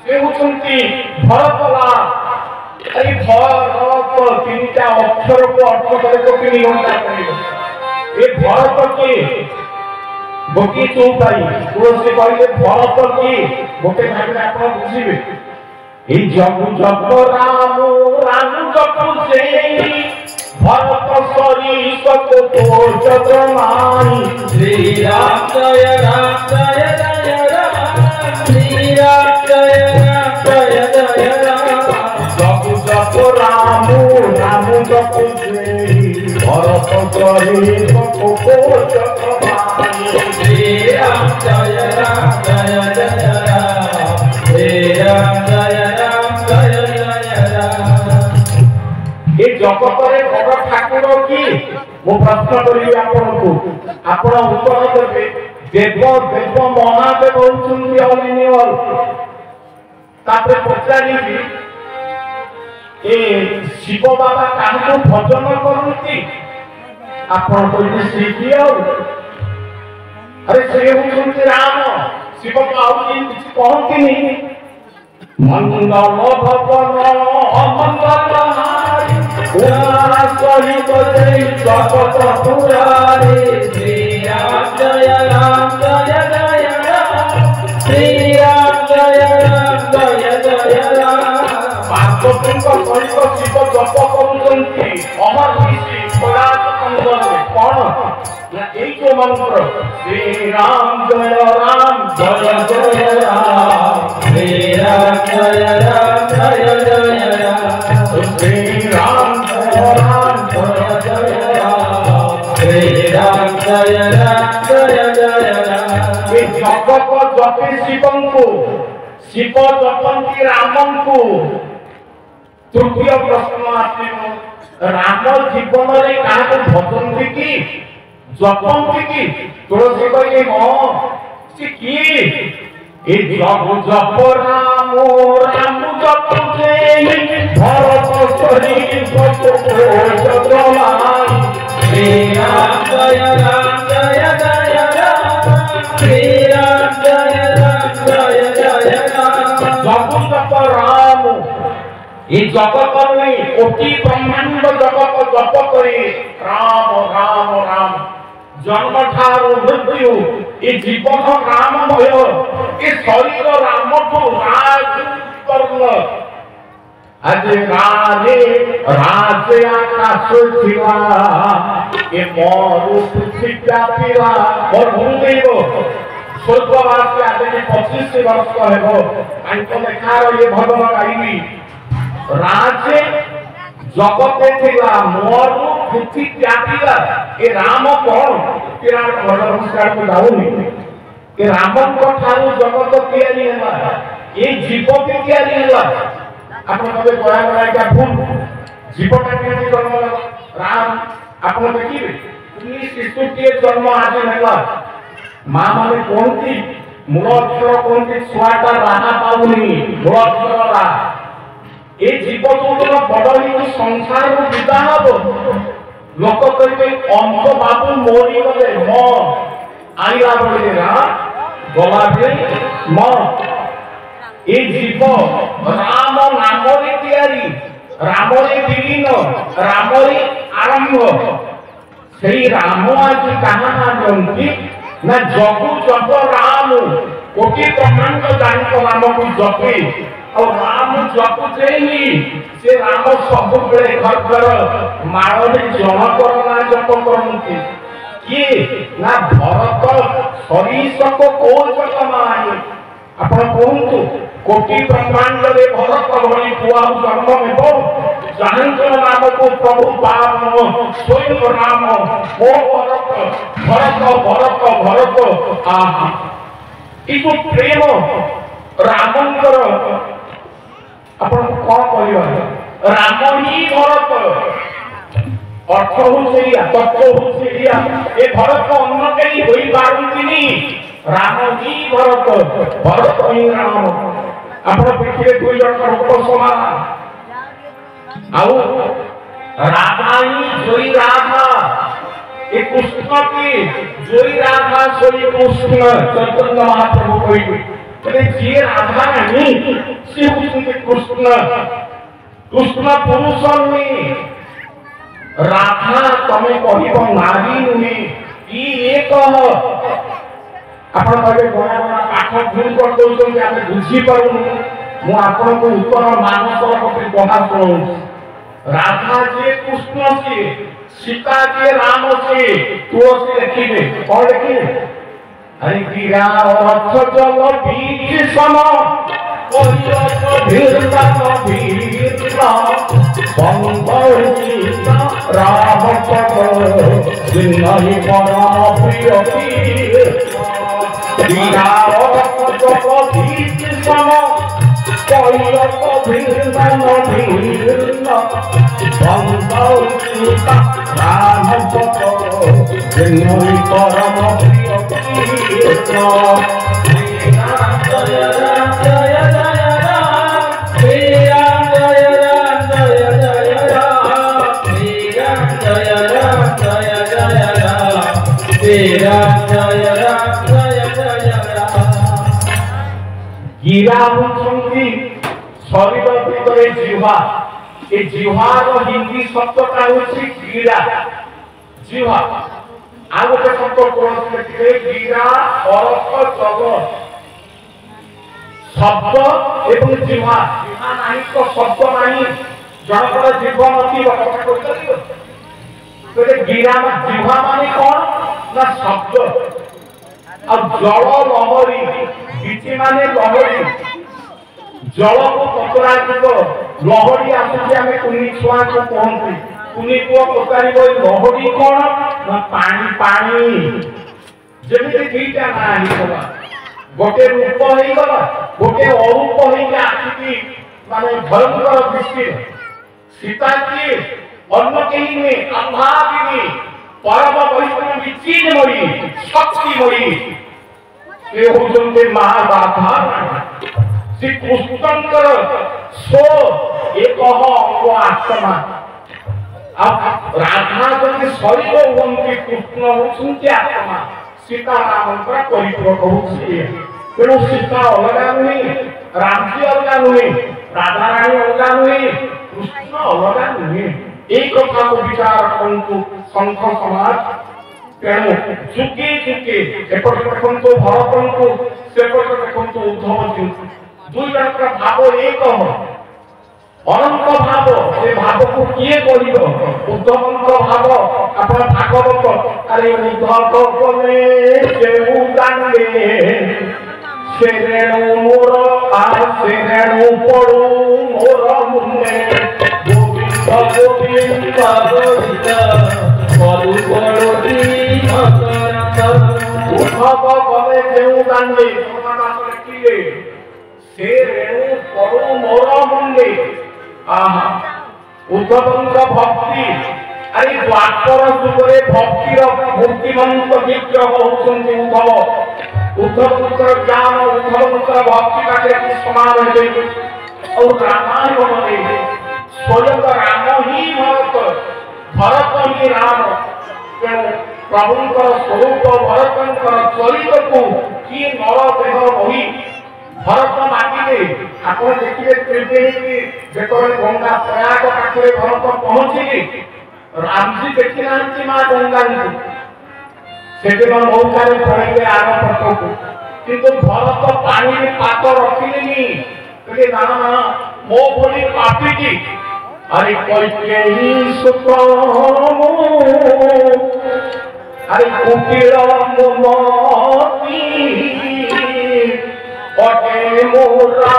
से होचंती भरतला এই ভরত তিনটা অক্ষর को अर्थ करे तो कि घंटा करियो ए भरत की गोटी चौपाई तुलसी कहले भरत की गोटे भागे आपण बुझिबे ए जग जग राम राम जग से भरत सरी सक तो जगमाई श्री राम जय राम जय जय राम श्री राम जय राम जय जय राम जग जग राम राम जग से भरत सरी सक तो जगमाई श्री राम जय राम जय जय राम श्री राम जय राम जय जय राम ये जगत रे बड़ ठाकुर की मो प्रश्न करी आपन को आपन उत्तर देबे देव देव महादेव होचुंती अनिनियल तापरे पचारी ए शिव बाबा काहको भजन करती आपन कोई श्री अरे श्री होचुंती राम शिव बाबू किछ कहती नहीं मंगल भवन मंगलहारी उरा सहित जय जगत पुरारी श्री राम जय राम जय जय राम श्री राम जय राम जय जय राम पार्वतीଙ୍କ ସହିତ ଶିବ ଜପ କରୁଛନ୍ତି ଅମର ଋଷି ପରାତ କନ୍ଦରେ କଣ ନା ଏଇ ଯୋ ମନ୍ତ୍ର ଶ୍ରୀ ରାମ ଜୟ ରାମ ଜୟ ଜୟ ରାମ श्री राम जय राम जय जय राम श्री राम जय राम जय जय राम श्री राम जय राम जय जय राम ये जगत जपे शिवंकु शिव जपंती रामंकु तृतीय प्रश्न आसे राम जीवन रे काहे भजंती की जपंती की तुलसी कहले हां से की ए जप जप राम राम जप से भरत सरी सक तो जगमाई श्री राम जय राम जय जय राम श्री राम जय राम जय जय राम जप जप राम ये जगत में कोटि ब्रह्मांड जगत जप करे राम राम राम जन्म ठारू मृत्यु ये जीवन राममय ये शरीर राम को राज करल आज राजे राजे आकाश छिवा ये मोरु पृथ्वी व्यापीला और भूदेव स्वर्गवासी आज 25 वर्ष हेबो आंको देखार ये भगवान गाइबी राजे जगते थिला मोरु पृथ्वी व्यापीला ए राम कौन किराण नमस्कार को जाऊनी कि रामन को ठारू जगत तैयारी हैला ए जीव भी तैयारी हैला आपण कबे गया गया का भूल जीवटा के जन्म राम आपण देखिबे तुनी शिशु के जन्म आज हैला मां माने कोनती मूल अक्षर कोनती छुआटा राहा पाउनी मूल अक्षर रा ए जीव तो बडली संसार को विदा हबो लोक कहते अंक बाबू मोरी गले म आईला बोले ना गला भी म ए जीव राम नाम रे तैयारी राम रे विलीन राम रे आरंभ सेही राम आज कहां जंती ना जगु जप राम कोटि ब्रह्मांड जानिक नाम को जपे और राम जप ही से राम सब बेले घर घर माळरे जन करना जप करनती ये ना भरत सरीसक को जगमाई आपण कहंतु कोटि ब्रह्मांड रे भरत भली पुआ जन्म हेबो जानकर नाम को प्रभु पावन स्वयं राम ओ भरत भरत भरत भरत आहा इको प्रेम रामंकर आपण कौन कहवा राम ही भरत अर्थ हो सेया तत्व हो सेया ए भरत अन्न कई होई पारुतिनी राम ही भरत भरत ही राम आपण पीछे दुई जन रूप समान आउ राधा ही जोई राधा ए कृष्ण की जोई राधा सोई कृष्ण चैतन्य महाप्रभु कहबे जी राधा रानी सी होती कृष्ण कृष्ण पुरुष नुहे राधा तमे कह नारी नुहे एक आपण कहे बड़ा बड़ा पाठ भूल कर दौरान आम बुझी पारूँ मुझे उत्तर मानस प्रति कहा शुणु राधा जी कृष्ण सी सीता जी राम सी तुलसी देखिए कौन देखिए अरे गिरा रथ जल बीच सम राम पद सिंह परम प्रिय गिरा रथ जल बीच सम राम पद सिंह परम प्रिय गिरा होती शरीर भितर जिह्वा ए जिह्वार हिंदी शब्दटा होची गिरा जिह्वा आ गोटे शब्द कौन गिरा अर्थ जग शब्द एवं जिह्वा जिह्वा नहीं तो शब्द नहीं जनकर जिह्वा नथिबा कथा कहते गिरा जिह्वा माने कौन ना शब्द और जल लहरी बीच माने लहरी जल को पतरा लहरी आसुची आम कुनी छुआ को कहती कुनी पुआ पचार लहरी कौन ना पानी पानी जमी दुईटा ना आईगला गोटे रूप हो गला गोटे अरूप होगा आसिकी माने भयंकर दृष्टि सीता की अन्न कहीं में अभाविनी परम वैष्णवी चीज मरी शक्ति मरी ये होते महागाथा श्री कृष्णकर सो एक अंग आत्मा अब राधा जब शरीर होती कृष्ण होती आत्मा सीता राम परिपूरक होती तेणु सीता अलगा नुहे रामजी अलगा नुहे राधा रानी अलगा नुहे कृष्ण अलगा नुहे एक कथा को विचार करंतु संत समाज तेणु जुगे जुगे एपट देखंतु भरतंतु सेपट देखंतु उद्धव जी दुई जनक भाव एक अनंत भाव से भाव को किए करिब उद्धवंत भाव अपन भागवत अरे उद्धव कले जेउ दांडे से रेणु मोर आ से रेणु पड़ू मोर मुंडे गोविंद गोविंद मधु बड़ी उद्धव कले जेउ दांडे किए से रेणु पड़ू मोर मुंडे आहा उद्धवंत भक्ति अरे द्वापर जुगरे भक्तिर मूर्तिमंत विग्रह होउछन्ति उद्धव उद्धवंतर ज्ञान उद्धवंतर भक्ति पाखे समान है और रामायण में स्वयं राम ही भरत भरत ही राम प्रभुंकर स्वरूप भरतंकर चरित को कि नर देह रही भरत मागिले आप देखिए त्रिवेणी जो गंगा प्रयाग पाखे भरत पहुंचले रामजी देखी ना माँ गंगा से नौकार पड़े आर पटक किंतु भरत पानी पात रखिले कहले ना मो भली पापी की अरे कैकेयी सुत अरे कुटिल मोमती अटे मोरा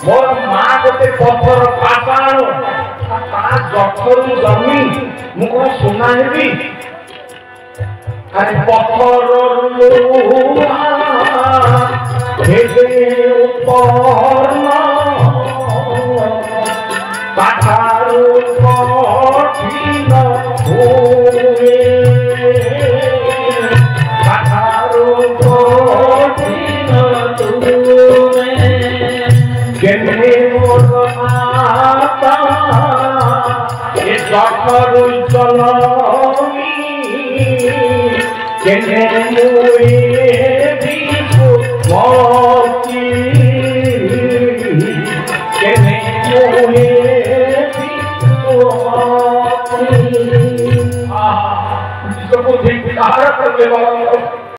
मोर माँ गोटे पत्थर पाषाण जठर जमी मुझे सुना हेबी अरे पत्थर कठिन গাথারুই চলামি কেনে মুয়ে বিপু মতি কেনে মুয়ে বিপু মতি। इसको ठीक बिगाड़ कर ले